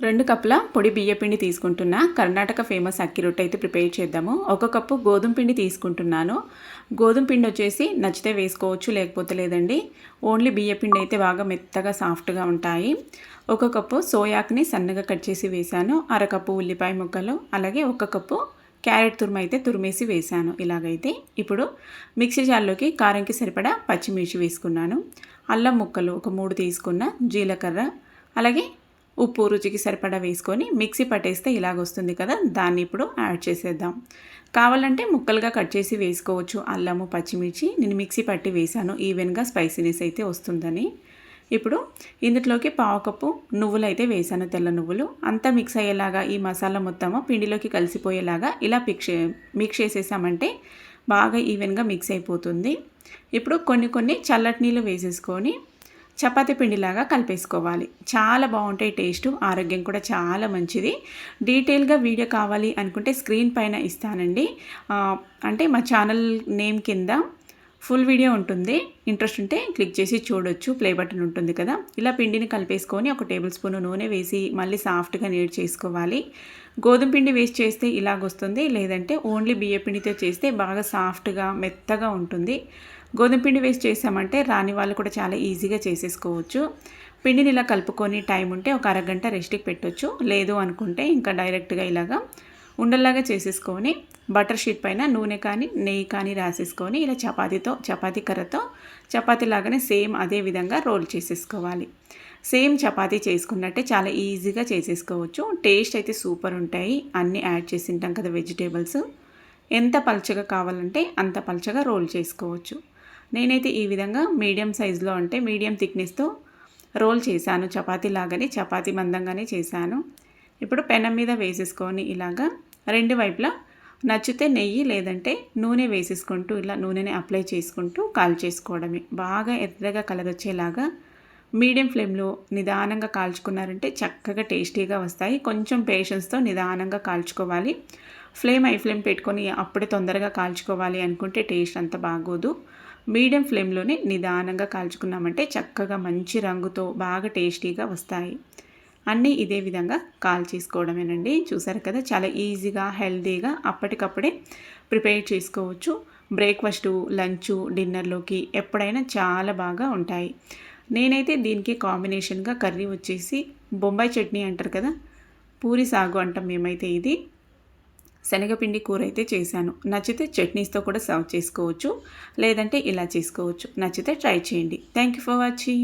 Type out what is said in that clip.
2 కప్పుల పొడి బియ్యపిండి తీసుకుంటున్నా. కర్ణాటక ఫేమస్ అక్కి రొట్టె అయితే ప్రిపేర్ చేద్దాము. 1 కప్పు గోధుమ పిండి తీసుకుంటున్నాను. గోధుమ పిండి వచ్చేసి నచ్చితే వేసుకోవచ్చు, లేకపోతే లేదండి. ఓన్లీ బియ్యపిండి అయితే బాగా మెత్తగా సాఫ్ట్గా ఉంటాయి. 1 కప్పు సోయాక్ని సన్నగా కట్ చేసి వేశాను. 1/2 కప్పు ఉల్లిపాయ ముక్కలు, అలాగే 1 కప్పు క్యారెట్ తురుము అయితే తురిమేసి వేశాను. ఇలాగైతే ఇప్పుడు మిక్సీ జార్లోకి కారంకి సరిపడా పచ్చిమిర్చి వేసుకున్నాను. అల్లం ముక్కలు ఒక 3 తీసుకున్న, జీలకర్ర, అలాగే ఉప్పు రుచికి సరిపడా వేసుకొని మిక్సీ పట్టేస్తే ఇలాగొస్తుంది కదా, దాన్ని ఇప్పుడు యాడ్ చేసేద్దాం. కావాలంటే ముక్కలుగా కట్ చేసి వేసుకోవచ్చు. అల్లము పచ్చిమిర్చి నేను మిక్సీ పట్టి వేసాను, ఈవెన్గా స్పైసీనెస్ అయితే వస్తుందని. ఇప్పుడు ఇందులోకి 1/2 కప్పు నువ్వులు అయితే వేసాను, తెల్ల నువ్వులు. అంతా మిక్స్ అయ్యేలాగా ఈ మసాలా మొత్తము పిండిలోకి కలిసిపోయేలాగా ఇలా మిక్స్ చేసేసామంటే బాగా ఈవెన్గా మిక్స్ అయిపోతుంది. ఇప్పుడు కొన్ని చల్లటి నీళ్ళు వేసేసుకొని చపాతీ పిండిలాగా కలిపేసుకోవాలి. చాలా బాగుంటాయి టేస్ట్, ఆరోగ్యం కూడా చాలా మంచిది. డీటెయిల్గా వీడియో కావాలి అనుకుంటే స్క్రీన్ పైన ఇస్తానండి. అంటే మా ఛానల్ నేమ్ కింద ఫుల్ వీడియో ఉంటుంది. ఇంట్రెస్ట్ ఉంటే క్లిక్ చేసి చూడొచ్చు, ప్లే బటన్ ఉంటుంది కదా. ఇలా పిండిని కలిపేసుకొని 1 టేబుల్ స్పూన్ నూనె వేసి మళ్ళీ సాఫ్ట్గా నీడ్ చేసుకోవాలి. గోధుమ పిండి వేస్ట్ చేస్తే ఇలాగొస్తుంది, లేదంటే ఓన్లీ బియ్య పిండితో చేస్తే బాగా సాఫ్ట్గా మెత్తగా ఉంటుంది. గోధుమ పిండి వేస్ట్ చేసామంటే రాని వాళ్ళు కూడా చాలా ఈజీగా చేసేసుకోవచ్చు. పిండిని ఇలా కలుపుకొని టైం ఉంటే ఒక అరగంట రెస్ట్కి పెట్టొచ్చు. లేదు అనుకుంటే ఇంకా డైరెక్ట్గా ఇలాగా ఉండల్లాగా చేసేసుకొని బటర్ షీట్ పైన నూనె కానీ నెయ్యి కానీ రాసేసుకొని ఇలా చపాతీ కర్రతో చపాతీలాగానే సేమ్ అదే విధంగా రోల్ చేసేసుకోవాలి. సేమ్ చపాతీ చేసుకున్నట్టే చాలా ఈజీగా చేసేసుకోవచ్చు. టేస్ట్ అయితే సూపర్ ఉంటాయి. అన్నీ యాడ్ చేసి ఉంటాం కదా వెజిటేబుల్స్. ఎంత పల్చగా కావాలంటే అంత పల్చగా రోల్ చేసుకోవచ్చు. నేనైతే ఈ విధంగా మీడియం సైజులో, అంటే మీడియం థిక్నెస్తో రోల్ చేశాను. చపాతీ లాగానే, చపాతీ మందంగానే చేశాను. ఇప్పుడు పెనం మీద వేసేసుకొని ఇలాగా 2 వైపులా నచ్చితే నెయ్యి లేదంటే నూనె వేసేసుకుంటూ ఇలా నూనెని అప్లై చేసుకుంటూ కాల్చేసుకోవడమే. బాగా ఎర్రగా కలర్ వచ్చేలాగా మీడియం ఫ్లేమ్లో నిదానంగా కాల్చుకున్నారంటే చక్కగా టేస్టీగా వస్తాయి. కొంచెం పేషెన్స్తో నిదానంగా కాల్చుకోవాలి. హై ఫ్లేమ్ పెట్టుకొని అప్పుడే తొందరగా కాల్చుకోవాలి అనుకుంటే టేస్ట్ అంత బాగోదు. మీడియం ఫ్లేమ్లోనే నిదానంగా కాల్చుకున్నామంటే చక్కగా మంచి రంగుతో బాగా టేస్టీగా వస్తాయి. అన్నీ ఇదే విధంగా కాల్చేసుకోవడమేనండి. చూసారు కదా, చాలా ఈజీగా హెల్తీగా అప్పటికప్పుడే ప్రిపేర్ చేసుకోవచ్చు. బ్రేక్ఫాస్టు, లంచు, డిన్నర్లోకి ఎప్పుడైనా చాలా బాగా ఉంటాయి. నేనైతే దీనికి కాంబినేషన్గా కర్రీ వచ్చేసి బొంబాయి చట్నీ అంటారు కదా, పూరి సాగు అంటాం మేమైతే. ఇది శనగపిండి కూర అయితే చేశాను. నచ్చితే చట్నీస్తో కూడా సర్వ్ చేసుకోవచ్చు, లేదంటే ఇలా చేసుకోవచ్చు. నచ్చితే ట్రై చేయండి. Thank you for watching.